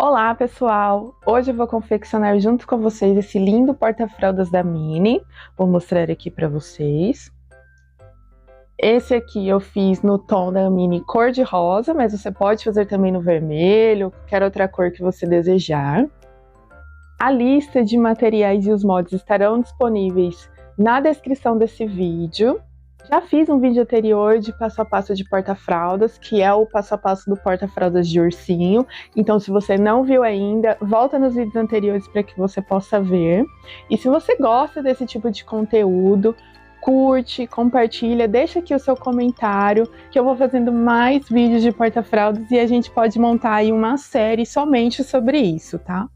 Olá, pessoal! Hoje eu vou confeccionar junto com vocês esse lindo porta-fraldas da Mini. Vou mostrar aqui para vocês. Esse aqui eu fiz no tom da Mini cor de rosa, mas você pode fazer também no vermelho, qualquer outra cor que você desejar. A lista de materiais e os moldes estarão disponíveis na descrição desse vídeo. Já fiz um vídeo anterior de passo a passo de porta-fraldas, que é o passo a passo do porta-fraldas de ursinho. Então, se você não viu ainda, volta nos vídeos anteriores para que você possa ver. E se você gosta desse tipo de conteúdo, curte, compartilha, deixa aqui o seu comentário, que eu vou fazendo mais vídeos de porta-fraldas e a gente pode montar aí uma série somente sobre isso, tá?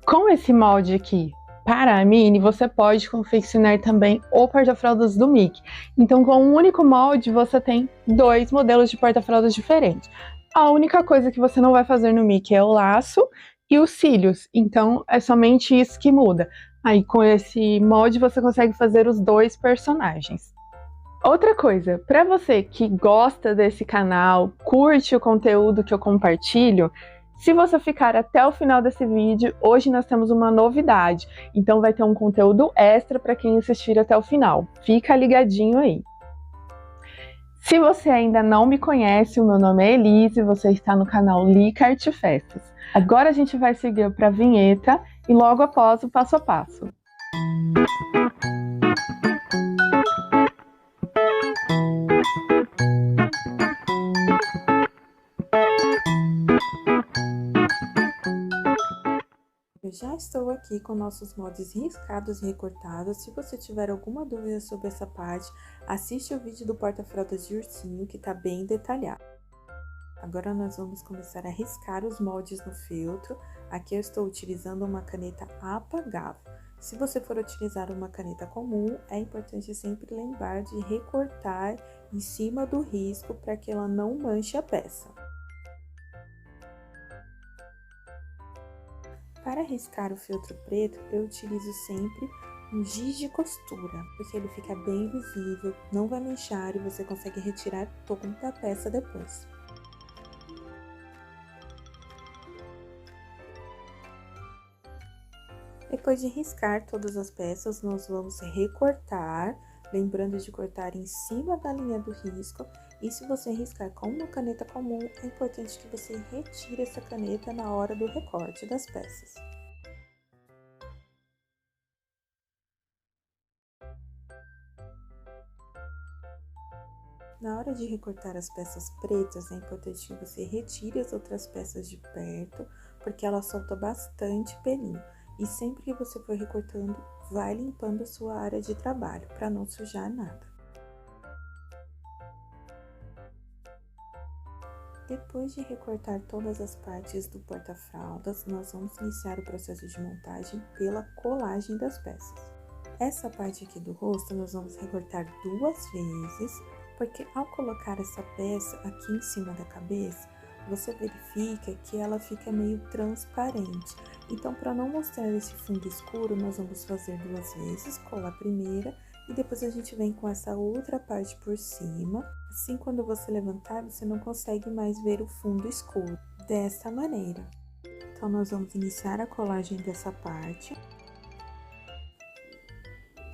Com esse molde aqui para a Mini, você pode confeccionar também o porta-fraldas do Mickey. Então, com um único molde, você tem dois modelos de porta-fraldas diferentes. A única coisa que você não vai fazer no Mickey é o laço e os cílios. Então, é somente isso que muda. Aí, com esse molde, você consegue fazer os dois personagens. Outra coisa, para você que gosta desse canal, curte o conteúdo que eu compartilho, se você ficar até o final desse vídeo, hoje nós temos uma novidade. Então vai ter um conteúdo extra para quem assistir até o final. Fica ligadinho aí. Se você ainda não me conhece, o meu nome é Elise, você está no canal Lica Artefestas. Agora a gente vai seguir para a vinheta e logo após o passo a passo. Eu já estou aqui com nossos moldes riscados e recortados. Se você tiver alguma dúvida sobre essa parte, assiste o vídeo do porta-fraldas de ursinho, que está bem detalhado. Agora nós vamos começar a riscar os moldes no feltro. Aqui eu estou utilizando uma caneta apagável. Se você for utilizar uma caneta comum, é importante sempre lembrar de recortar em cima do risco para que ela não manche a peça. Para riscar o feltro preto, eu utilizo sempre um giz de costura, porque ele fica bem visível, não vai manchar e você consegue retirar toda a peça depois. Depois de riscar todas as peças, nós vamos recortar, lembrando de cortar em cima da linha do risco. E se você riscar com uma caneta comum, é importante que você retire essa caneta na hora do recorte das peças. Na hora de recortar as peças pretas, é importante que você retire as outras peças de perto, porque ela solta bastante pelinho. E sempre que você for recortando, vai limpando a sua área de trabalho, para não sujar nada. Depois de recortar todas as partes do porta-fraldas, nós vamos iniciar o processo de montagem pela colagem das peças. Essa parte aqui do rosto nós vamos recortar 2 vezes, porque ao colocar essa peça aqui em cima da cabeça, você verifica que ela fica meio transparente. Então, para não mostrar esse fundo escuro, nós vamos fazer 2 vezes, colar a primeira e depois a gente vem com essa outra parte por cima. Assim, quando você levantar, você não consegue mais ver o fundo escuro, dessa maneira. Então, nós vamos iniciar a colagem dessa parte.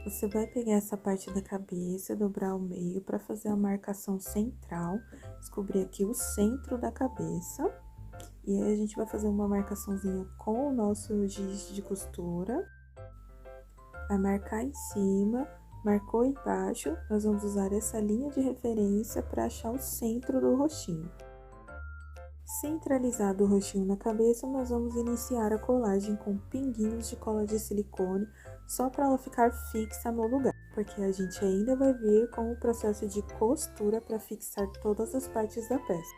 Você vai pegar essa parte da cabeça, dobrar ao meio para fazer a marcação central, descobrir aqui o centro da cabeça. E aí, a gente vai fazer uma marcaçãozinha com o nosso giz de costura. Vai marcar em cima, marcou embaixo, nós vamos usar essa linha de referência para achar o centro do rostinho. Centralizado o rostinho na cabeça, nós vamos iniciar a colagem com pinguinhos de cola de silicone, só para ela ficar fixa no lugar, porque a gente ainda vai vir com o processo de costura para fixar todas as partes da peça.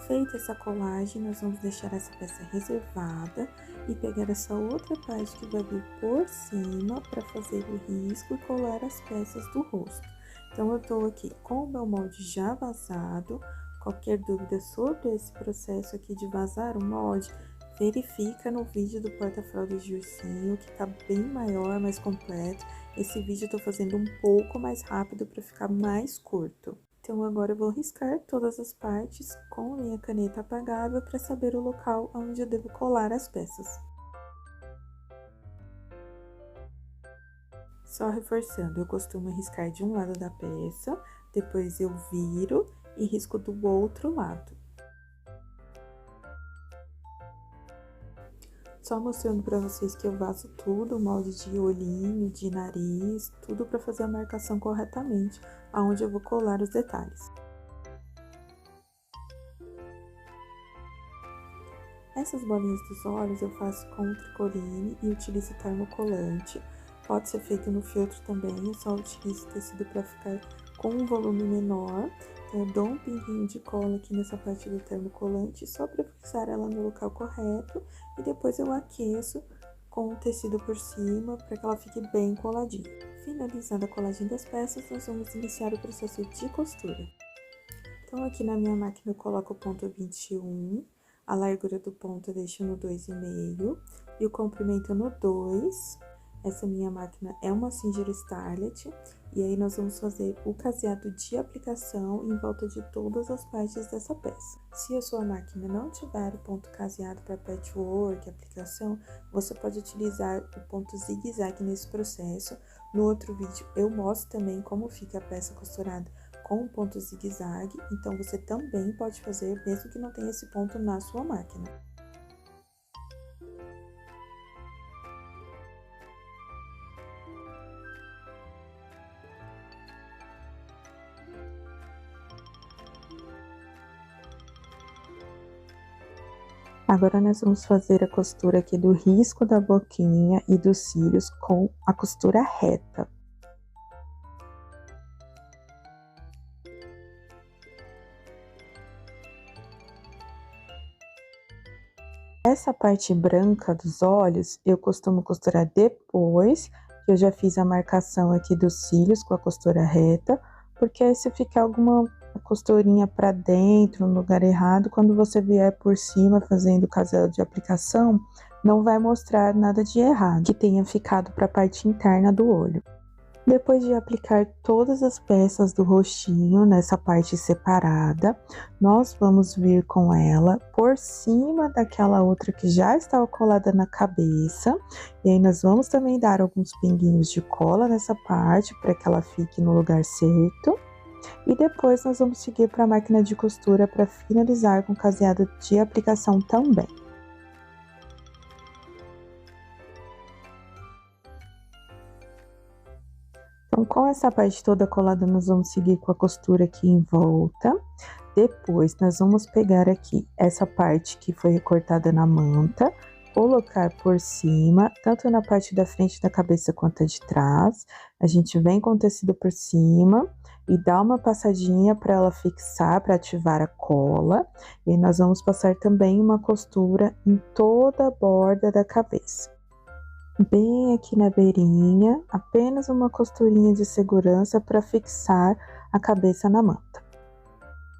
Feita essa colagem, nós vamos deixar essa peça reservada e pegar essa outra parte que vai vir por cima para fazer o risco e colar as peças do rosto. Então, eu tô aqui com o meu molde já vazado. Qualquer dúvida sobre esse processo aqui de vazar o molde, verifica no vídeo do porta-fraldas de ursinho, que tá bem maior, mais completo. Esse vídeo eu tô fazendo um pouco mais rápido para ficar mais curto. Então, agora eu vou riscar todas as partes com a minha caneta apagável para saber o local onde eu devo colar as peças. Só reforçando, eu costumo riscar de um lado da peça, depois eu viro e risco do outro lado. Só mostrando para vocês que eu vazo tudo, molde de olhinho, de nariz, tudo para fazer a marcação corretamente, aonde eu vou colar os detalhes. Essas bolinhas dos olhos eu faço com tricoline e utilizo termocolante. Pode ser feito no feltro também, eu só utilizo tecido para ficar com um volume menor. Então, eu dou um pinguinho de cola aqui nessa parte do termocolante, só para fixar ela no local correto. E depois eu aqueço com o tecido por cima, para que ela fique bem coladinha. Finalizando a colagem das peças, nós vamos iniciar o processo de costura. Então, aqui na minha máquina eu coloco o ponto 21, a largura do ponto eu deixo no 2,5 e o comprimento no 2. Essa minha máquina é uma Singer Starlet, e aí nós vamos fazer o caseado de aplicação em volta de todas as partes dessa peça. Se a sua máquina não tiver o ponto caseado para patchwork, aplicação, você pode utilizar o ponto zigue-zague nesse processo. No outro vídeo eu mostro também como fica a peça costurada com o ponto zigue-zague, então você também pode fazer, mesmo que não tenha esse ponto na sua máquina. Agora, nós vamos fazer a costura aqui do risco da boquinha e dos cílios com a costura reta. Essa parte branca dos olhos, eu costumo costurar depois que eu já fiz a marcação aqui dos cílios com a costura reta, porque aí se ficar alguma costurinha para dentro, no lugar errado, quando você vier por cima fazendo o caseado de aplicação, não vai mostrar nada de errado, que tenha ficado para a parte interna do olho. Depois de aplicar todas as peças do rostinho nessa parte separada, nós vamos vir com ela por cima daquela outra que já estava colada na cabeça. E aí nós vamos também dar alguns pinguinhos de cola nessa parte para que ela fique no lugar certo. E depois nós vamos seguir para a máquina de costura para finalizar com o caseado de aplicação também. Então, com essa parte toda colada, nós vamos seguir com a costura aqui em volta. Depois, nós vamos pegar aqui essa parte que foi recortada na manta, colocar por cima, tanto na parte da frente da cabeça quanto a de trás. A gente vem com o tecido por cima e dá uma passadinha para ela fixar, para ativar a cola. E aí, nós vamos passar também uma costura em toda a borda da cabeça. Bem aqui na beirinha, apenas uma costurinha de segurança para fixar a cabeça na manta.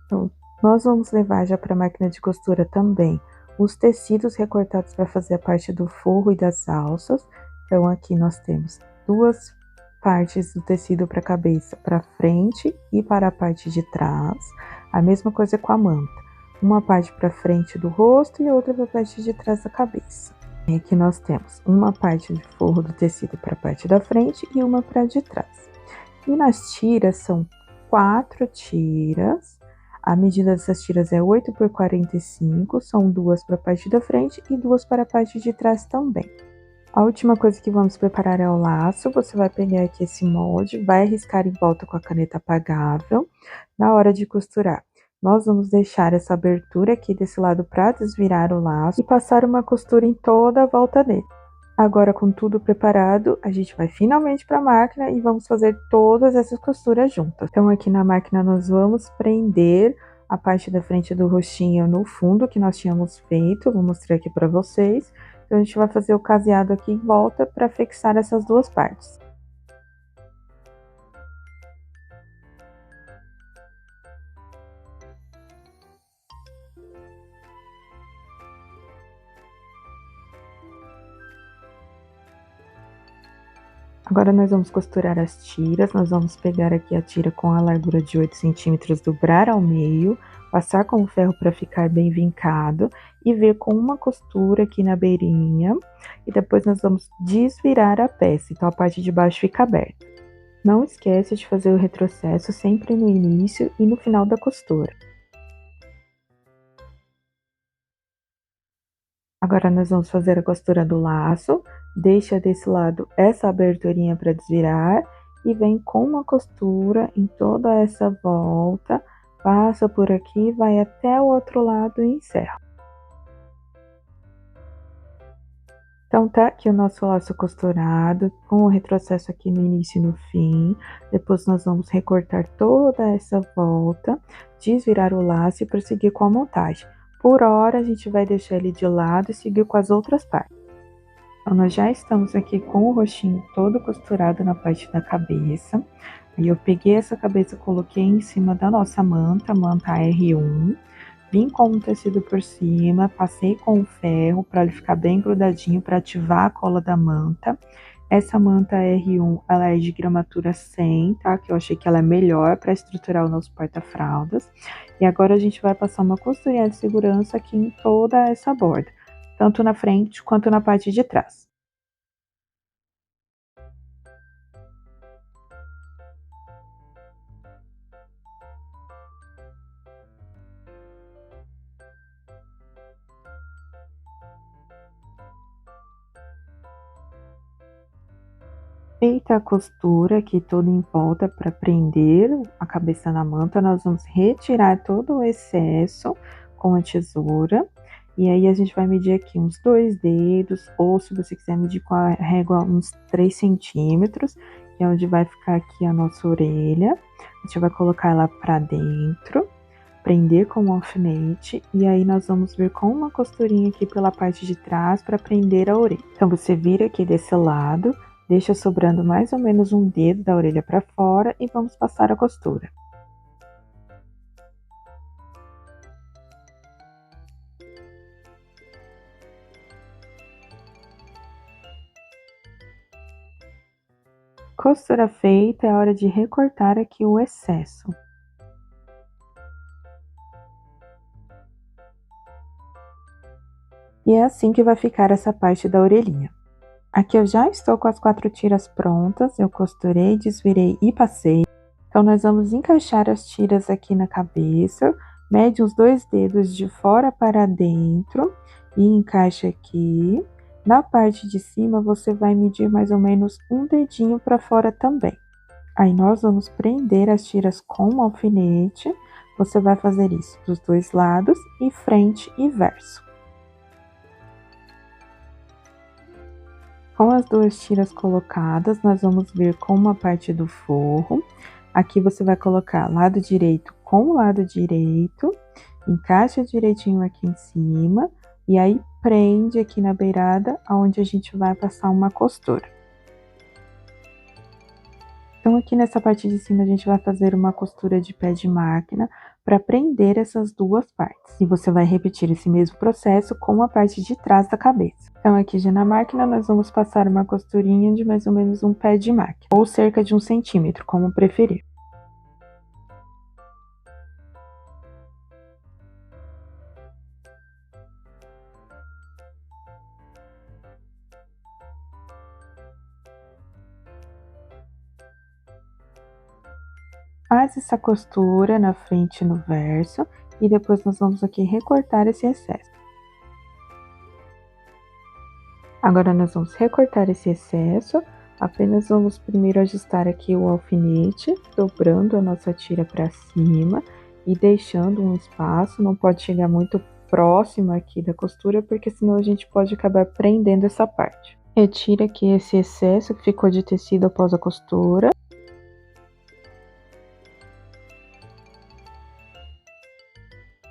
Então, nós vamos levar já para a máquina de costura também os tecidos recortados para fazer a parte do forro e das alças. Então, aqui nós temos duas partes do tecido para a cabeça, para frente e para a parte de trás. A mesma coisa com a manta. Uma parte para frente do rosto e outra para a parte de trás da cabeça. Aqui nós temos uma parte de forro do tecido para a parte da frente e uma para de trás. E nas tiras são 4 tiras. A medida dessas tiras é 8 por 45, são 2 para a parte da frente e 2 para a parte de trás também. A última coisa que vamos preparar é o laço. Você vai pegar aqui esse molde, vai riscar em volta com a caneta apagável. Na hora de costurar, nós vamos deixar essa abertura aqui desse lado para desvirar o laço e passar uma costura em toda a volta dele. Agora, com tudo preparado, a gente vai finalmente para a máquina e vamos fazer todas essas costuras juntas. Então, aqui na máquina nós vamos prender a parte da frente do rostinho no fundo que nós tínhamos feito. Vou mostrar aqui para vocês. Então, a gente vai fazer o caseado aqui em volta para fixar essas duas partes. Agora nós vamos costurar as tiras, nós vamos pegar aqui a tira com a largura de 8 centímetros, dobrar ao meio, passar com o ferro para ficar bem vincado e vir com uma costura aqui na beirinha e depois nós vamos desvirar a peça, então a parte de baixo fica aberta. Não esquece de fazer o retrocesso sempre no início e no final da costura. Agora nós vamos fazer a costura do laço, deixa desse lado essa aberturinha para desvirar e vem com uma costura em toda essa volta, passa por aqui, vai até o outro lado e encerra. Então tá aqui o nosso laço costurado, com o retrocesso aqui no início e no fim. Depois nós vamos recortar toda essa volta, desvirar o laço e prosseguir com a montagem. Por hora, a gente vai deixar ele de lado e seguir com as outras partes. Então, nós já estamos aqui com o rostinho todo costurado na parte da cabeça. Aí eu peguei essa cabeça, coloquei em cima da nossa manta, manta R1. Vim com um tecido por cima, passei com o ferro para ele ficar bem grudadinho para ativar a cola da manta. Essa manta R1, ela é de gramatura 100, tá? Que eu achei que ela é melhor para estruturar o nosso porta-fraldas. E agora a gente vai passar uma costurinha de segurança aqui em toda essa borda, tanto na frente quanto na parte de trás. Feita a costura aqui toda em volta para prender a cabeça na manta, nós vamos retirar todo o excesso com a tesoura. E aí a gente vai medir aqui uns 2 dedos, ou se você quiser medir com a régua uns 3 centímetros, que é onde vai ficar aqui a nossa orelha. A gente vai colocar ela para dentro, prender com um alfinete, e aí nós vamos vir com uma costurinha aqui pela parte de trás para prender a orelha. Então você vira aqui desse lado, deixa sobrando mais ou menos um dedo da orelha para fora e vamos passar a costura. Costura feita, é hora de recortar aqui o excesso. E é assim que vai ficar essa parte da orelhinha. Aqui eu já estou com as 4 tiras prontas, eu costurei, desvirei e passei. Então, nós vamos encaixar as tiras aqui na cabeça, mede uns 2 dedos de fora para dentro e encaixa aqui. Na parte de cima, você vai medir mais ou menos um dedinho para fora também. Aí, nós vamos prender as tiras com um alfinete, você vai fazer isso dos 2 lados, e frente e verso. Com as 2 tiras colocadas, nós vamos vir com uma parte do forro. Aqui você vai colocar lado direito com o lado direito, encaixa direitinho aqui em cima, e aí prende aqui na beirada, onde a gente vai passar uma costura. Então, aqui nessa parte de cima, a gente vai fazer uma costura de pé de máquina para prender essas 2 partes. E você vai repetir esse mesmo processo com a parte de trás da cabeça. Então, aqui já na máquina, nós vamos passar uma costurinha de mais ou menos um pé de máquina, ou cerca de 1 centímetro, como preferir. Faz essa costura na frente e no verso, e depois nós vamos aqui recortar esse excesso. Agora nós vamos recortar esse excesso, apenas vamos primeiro ajustar aqui o alfinete, dobrando a nossa tira para cima e deixando um espaço, não pode chegar muito próximo aqui da costura, porque senão a gente pode acabar prendendo essa parte. Retira aqui esse excesso que ficou de tecido após a costura.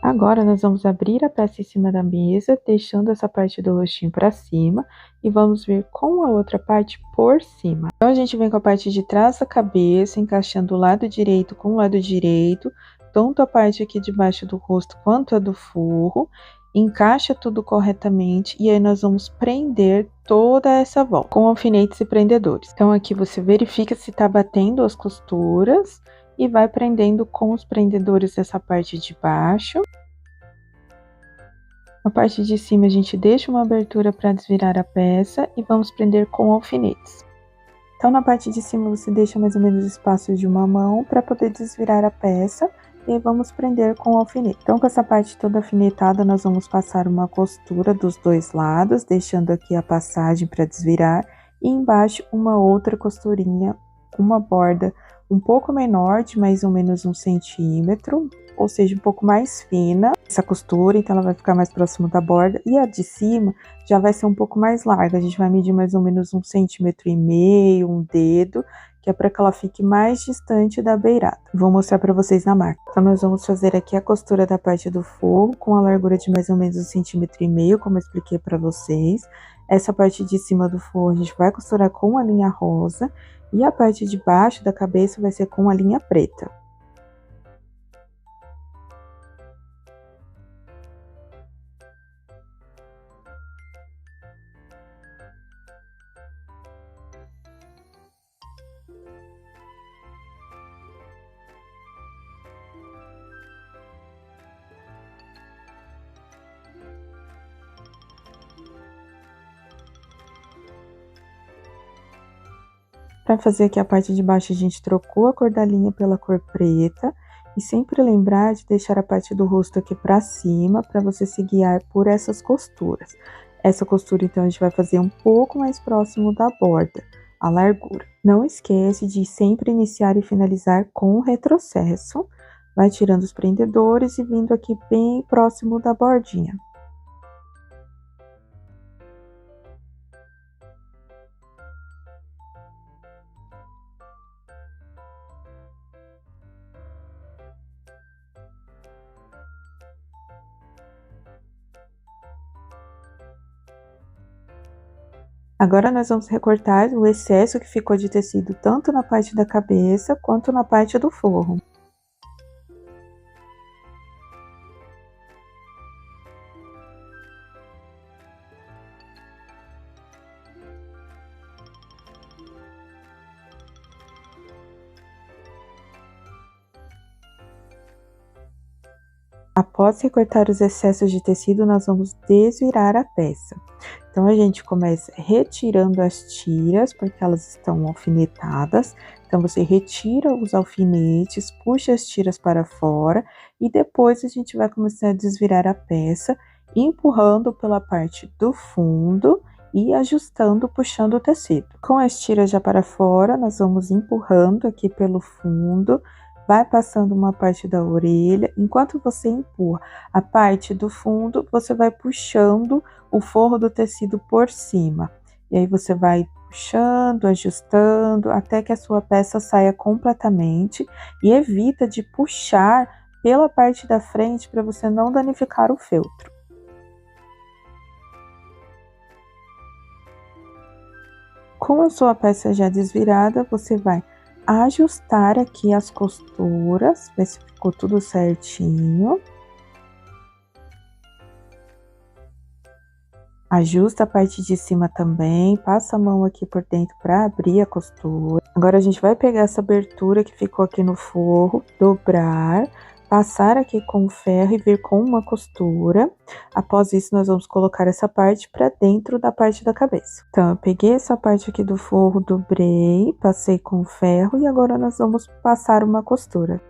Agora, nós vamos abrir a peça em cima da mesa, deixando essa parte do rostinho para cima, e vamos vir com a outra parte por cima. Então, a gente vem com a parte de trás da cabeça, encaixando o lado direito com o lado direito, tanto a parte aqui de baixo do rosto quanto a do forro, encaixa tudo corretamente, e aí nós vamos prender toda essa volta com alfinetes e prendedores. Então aqui você verifica se tá batendo as costuras e vai prendendo com os prendedores essa parte de baixo. A parte de cima a gente deixa uma abertura para desvirar a peça e vamos prender com alfinetes. Então na parte de cima você deixa mais ou menos o espaço de uma mão para poder desvirar a peça e vamos prender com alfinete. Então com essa parte toda alfinetada nós vamos passar uma costura dos dois lados, deixando aqui a passagem para desvirar e embaixo uma outra costurinha, uma borda um pouco menor, de mais ou menos 1 centímetro, ou seja, um pouco mais fina essa costura, então ela vai ficar mais próximo da borda, e a de cima já vai ser um pouco mais larga, a gente vai medir mais ou menos 1,5 centímetro, um dedo, que é para que ela fique mais distante da beirada. Vou mostrar para vocês na máquina. Então nós vamos fazer aqui a costura da parte do forro, com a largura de mais ou menos 1,5 centímetro, como eu expliquei para vocês. Essa parte de cima do forro a gente vai costurar com a linha rosa, e a parte de baixo da cabeça vai ser com a linha preta. Para fazer aqui a parte de baixo, a gente trocou a cor da linha pela cor preta. E sempre lembrar de deixar a parte do rosto aqui para cima, para você se guiar por essas costuras. Essa costura, então, a gente vai fazer um pouco mais próximo da borda, a largura. Não esquece de sempre iniciar e finalizar com o retrocesso. Vai tirando os prendedores e vindo aqui bem próximo da bordinha. Agora nós vamos recortar o excesso que ficou de tecido tanto na parte da cabeça quanto na parte do forro. Após recortar os excessos de tecido, nós vamos desvirar a peça. Então, a gente começa retirando as tiras, porque elas estão alfinetadas. Então, você retira os alfinetes, puxa as tiras para fora e depois a gente vai começar a desvirar a peça, empurrando pela parte do fundo e ajustando, puxando o tecido. Com as tiras já para fora, nós vamos empurrando aqui pelo fundo, vai passando uma parte da orelha. Enquanto você empurra a parte do fundo, você vai puxando o forro do tecido por cima. E aí você vai puxando, ajustando, até que a sua peça saia completamente. E evita de puxar pela parte da frente para você não danificar o feltro. Com a sua peça já desvirada, você vai ajustar aqui as costuras, ver se ficou tudo certinho. Ajusta a parte de cima também, passa a mão aqui por dentro para abrir a costura. Agora a gente vai pegar essa abertura que ficou aqui no forro, dobrar, passar aqui com o ferro e vir com uma costura. Após isso, nós vamos colocar essa parte para dentro da parte da cabeça. Então, eu peguei essa parte aqui do forro, dobrei, passei com o ferro e agora nós vamos passar uma costura.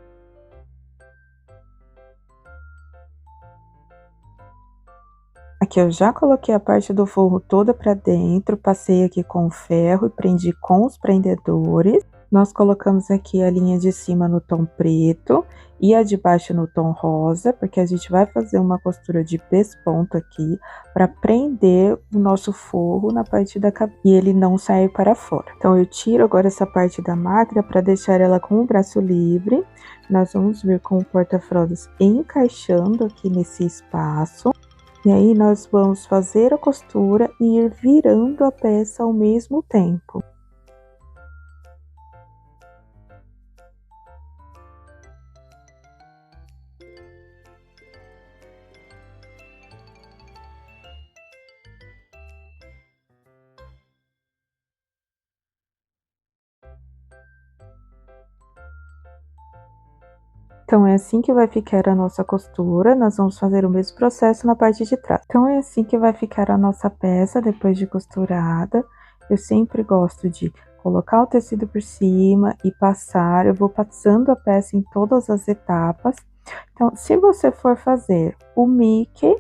Aqui eu já coloquei a parte do forro toda para dentro, passei aqui com o ferro e prendi com os prendedores. Nós colocamos aqui a linha de cima no tom preto e a de baixo no tom rosa, porque a gente vai fazer uma costura de pesponto aqui para prender o nosso forro na parte da cabeça e ele não sair para fora. Então eu tiro agora essa parte da máquina para deixar ela com o braço livre. Nós vamos vir com o porta-fraldas encaixando aqui nesse espaço. E aí nós vamos fazer a costura e ir virando a peça ao mesmo tempo. Então, é assim que vai ficar a nossa costura, nós vamos fazer o mesmo processo na parte de trás. Então, é assim que vai ficar a nossa peça depois de costurada. Eu sempre gosto de colocar o tecido por cima e passar, eu vou passando a peça em todas as etapas. Então, se você for fazer o Mickey,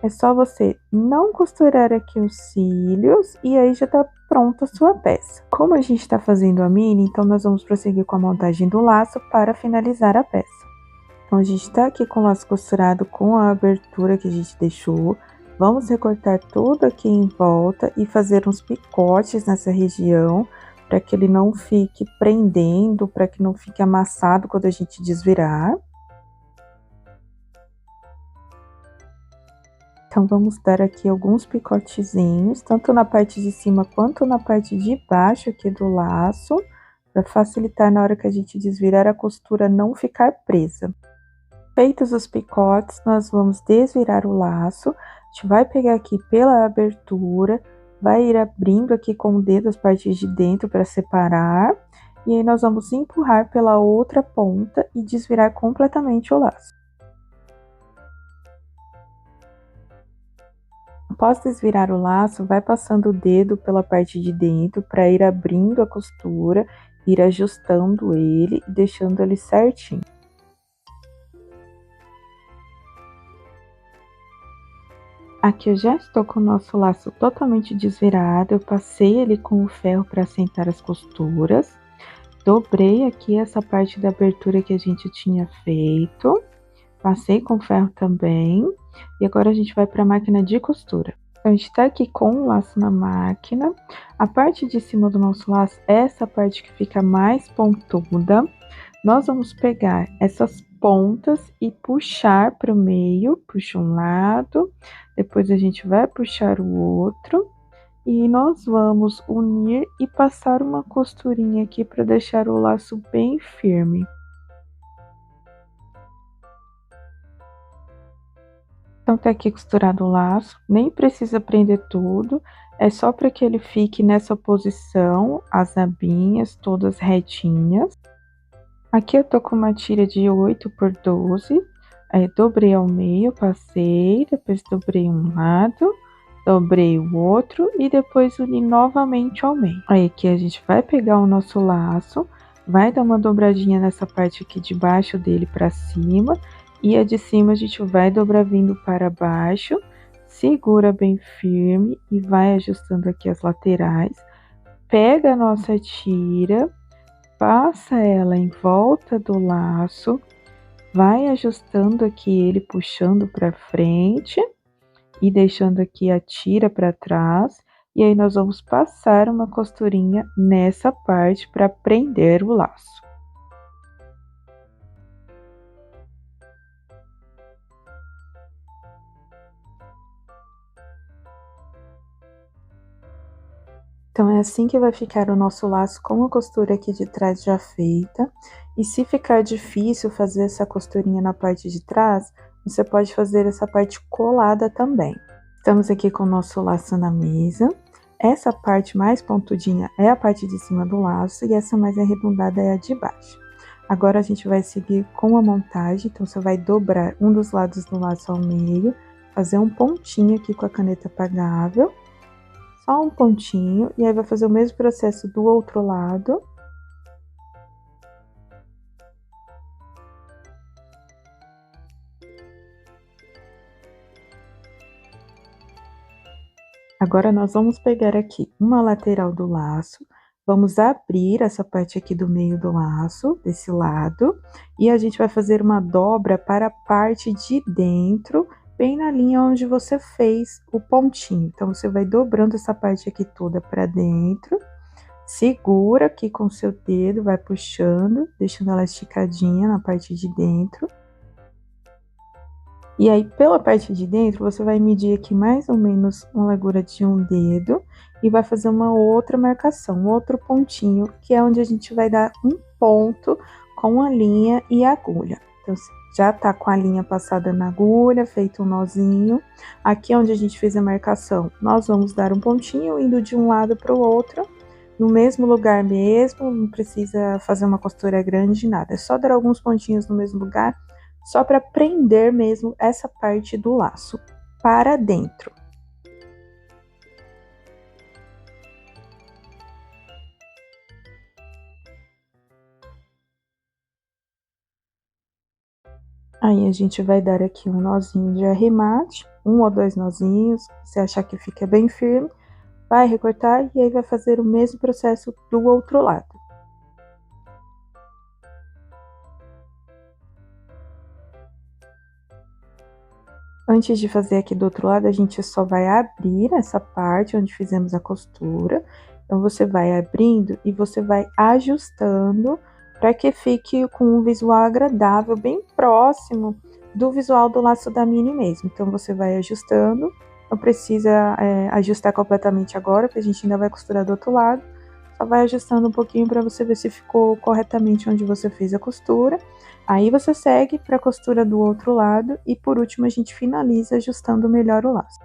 é só você não costurar aqui os cílios e aí já tá pronta a sua peça. Como a gente tá fazendo a mini, então nós vamos prosseguir com a montagem do laço para finalizar a peça. Então, a gente tá aqui com o laço costurado com a abertura que a gente deixou. Vamos recortar tudo aqui em volta e fazer uns picotes nessa região, para que ele não fique prendendo, para que não fique amassado quando a gente desvirar. Então, vamos dar aqui alguns picotezinhos, tanto na parte de cima quanto na parte de baixo aqui do laço, para facilitar na hora que a gente desvirar a costura não ficar presa. Feitos os picotes, nós vamos desvirar o laço, a gente vai pegar aqui pela abertura, vai ir abrindo aqui com o dedo as partes de dentro para separar, e aí nós vamos empurrar pela outra ponta e desvirar completamente o laço. Após desvirar o laço, vai passando o dedo pela parte de dentro para ir abrindo a costura, ir ajustando ele e deixando ele certinho. Aqui eu já estou com o nosso laço totalmente desvirado, eu passei ele com o ferro para assentar as costuras, dobrei aqui essa parte da abertura que a gente tinha feito, passei com o ferro também, e agora a gente vai para a máquina de costura. Então, a gente tá aqui com o laço na máquina, a parte de cima do nosso laço, essa parte que fica mais pontuda, nós vamos pegar essas pontas e puxar para o meio, puxa um lado, depois a gente vai puxar o outro, e nós vamos unir e passar uma costurinha aqui para deixar o laço bem firme. Então, tá aqui costurado o laço, nem precisa prender tudo, é só para que ele fique nessa posição, as abinhas todas retinhas. Aqui eu tô com uma tira de 8 por 12, aí dobrei ao meio, passei, depois dobrei um lado, dobrei o outro e depois uni novamente ao meio. Aí aqui a gente vai pegar o nosso laço, vai dar uma dobradinha nessa parte aqui de baixo dele para cima, e a de cima a gente vai dobrar vindo para baixo, segura bem firme e vai ajustando aqui as laterais, pega a nossa tira, passa ela em volta do laço, vai ajustando aqui ele, puxando para frente e deixando aqui a tira para trás, e aí nós vamos passar uma costurinha nessa parte para prender o laço. Então, é assim que vai ficar o nosso laço com a costura aqui de trás já feita. E se ficar difícil fazer essa costurinha na parte de trás, você pode fazer essa parte colada também. Estamos aqui com o nosso laço na mesa. Essa parte mais pontudinha é a parte de cima do laço e essa mais arredondada é a de baixo. Agora, a gente vai seguir com a montagem. Então, você vai dobrar um dos lados do laço ao meio, fazer um pontinho aqui com a caneta apagável. Só um pontinho, e aí vai fazer o mesmo processo do outro lado. Agora, nós vamos pegar aqui uma lateral do laço, vamos abrir essa parte aqui do meio do laço, desse lado, e a gente vai fazer uma dobra para a parte de dentro, bem na linha onde você fez o pontinho. Então, você vai dobrando essa parte aqui toda para dentro, segura aqui com o seu dedo, vai puxando, deixando ela esticadinha na parte de dentro. E aí, pela parte de dentro, você vai medir aqui mais ou menos uma largura de um dedo e vai fazer uma outra marcação, outro pontinho, que é onde a gente vai dar um ponto com a linha e a agulha. Então, já tá com a linha passada na agulha, feito um nozinho. Aqui onde a gente fez a marcação, nós vamos dar um pontinho indo de um lado para o outro, no mesmo lugar mesmo, não precisa fazer uma costura grande, nada. É só dar alguns pontinhos no mesmo lugar, só para prender mesmo essa parte do laço para dentro. Aí a gente vai dar aqui um nozinho de arremate, 1 ou 2 nozinhos, se você achar que fica bem firme, vai recortar e aí vai fazer o mesmo processo do outro lado. Antes de fazer aqui do outro lado, a gente só vai abrir essa parte onde fizemos a costura. Então, você vai abrindo e você vai ajustando para que fique com um visual agradável, bem próximo do visual do laço da mini mesmo. Então, você vai ajustando, não precisa ajustar completamente agora, porque a gente ainda vai costurar do outro lado. Só vai ajustando um pouquinho para você ver se ficou corretamente onde você fez a costura. Aí você segue para a costura do outro lado e por último a gente finaliza ajustando melhor o laço.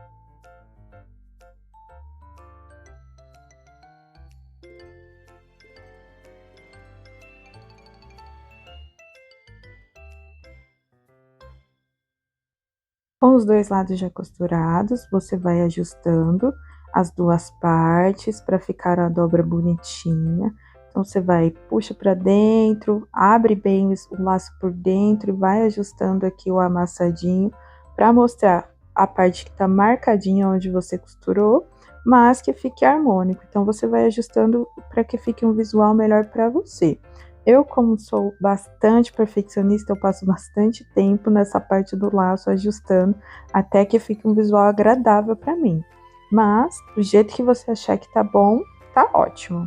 Com os dois lados já costurados, você vai ajustando as duas partes para ficar a dobra bonitinha. Então, você vai, puxa para dentro, abre bem o laço por dentro e vai ajustando aqui o amassadinho para mostrar a parte que tá marcadinha onde você costurou, mas que fique harmônico. Então, você vai ajustando para que fique um visual melhor para você. Eu, como sou bastante perfeccionista, eu passo bastante tempo nessa parte do laço ajustando até que fique um visual agradável para mim. Mas, do jeito que você achar que tá bom, tá ótimo.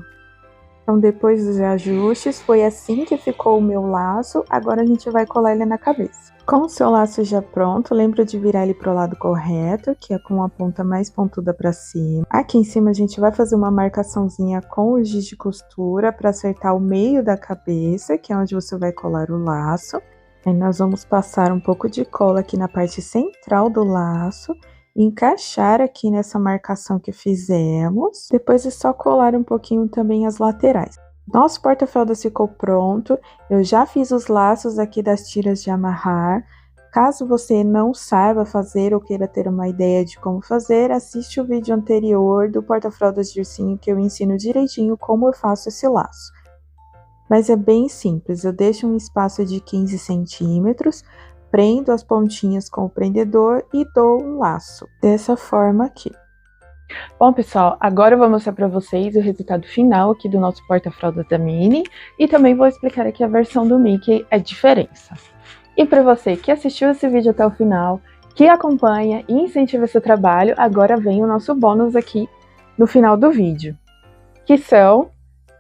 Então, depois dos ajustes, foi assim que ficou o meu laço. Agora a gente vai colar ele na cabeça. Com o seu laço já pronto, lembra de virar ele pro lado correto, que é com a ponta mais pontuda para cima. Aqui em cima a gente vai fazer uma marcaçãozinha com o giz de costura para acertar o meio da cabeça, que é onde você vai colar o laço. Aí nós vamos passar um pouco de cola aqui na parte central do laço, encaixar aqui nessa marcação que fizemos. Depois é só colar um pouquinho também as laterais. Nosso porta-fraldas ficou pronto. Eu já fiz os laços aqui das tiras de amarrar. Caso você não saiba fazer ou queira ter uma ideia de como fazer, assiste o vídeo anterior do porta-fraldas de ursinho que eu ensino direitinho como eu faço esse laço. Mas é bem simples, eu deixo um espaço de 15 centímetros, prendo as pontinhas com o prendedor e dou um laço, dessa forma aqui. Bom, pessoal, agora eu vou mostrar para vocês o resultado final aqui do nosso porta-fraldas da Mini e também vou explicar aqui a versão do Mickey, a diferença. E para você que assistiu esse vídeo até o final, que acompanha e incentiva esse trabalho, agora vem o nosso bônus aqui no final do vídeo, que são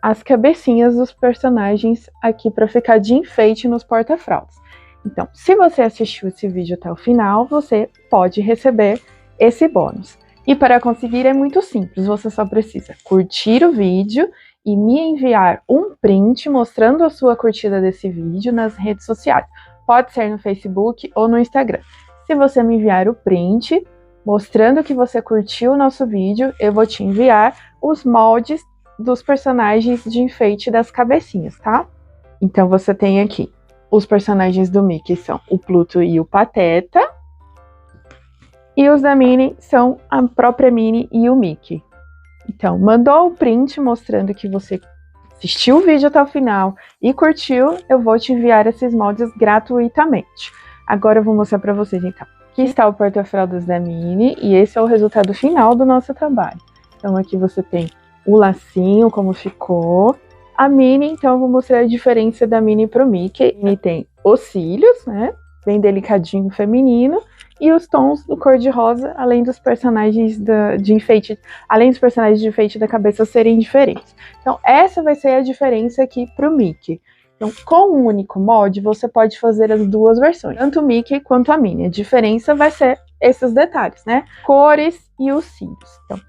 as cabecinhas dos personagens aqui para ficar de enfeite nos porta-fraldas. Então, se você assistiu esse vídeo até o final, você pode receber esse bônus. E para conseguir é muito simples, você só precisa curtir o vídeo e me enviar um print mostrando a sua curtida desse vídeo nas redes sociais. Pode ser no Facebook ou no Instagram. Se você me enviar o print mostrando que você curtiu o nosso vídeo, eu vou te enviar os moldes dos personagens de enfeite das cabecinhas, tá? Então você tem aqui os personagens do Mickey são o Pluto e o Pateta. E os da Minnie são a própria Minnie e o Mickey. Então, mandou o print mostrando que você assistiu o vídeo até o final e curtiu, eu vou te enviar esses moldes gratuitamente. Agora eu vou mostrar para vocês, então. Aqui está o porta-fraldas da Minnie e esse é o resultado final do nosso trabalho. Então, aqui você tem o lacinho, como ficou. A Minnie, então, eu vou mostrar a diferença da Minnie pro Mickey. A Minnie tem os cílios, né? Bem delicadinho, feminino. E os tons do cor-de-rosa, além dos personagens de enfeite, além dos personagens de enfeite da cabeça serem diferentes. Então, essa vai ser a diferença aqui pro Mickey. Então, com um único molde, você pode fazer as duas versões, tanto o Mickey quanto a Minnie. A diferença vai ser esses detalhes, né? Cores e os cílios. Então,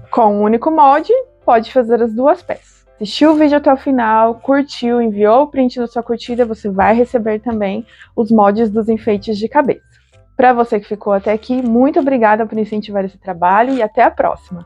com um único molde, pode fazer as duas peças. Assistiu o vídeo até o final, curtiu, enviou o print da sua curtida, você vai receber também os moldes dos enfeites de cabeça. Para você que ficou até aqui, muito obrigada por incentivar esse trabalho e até a próxima!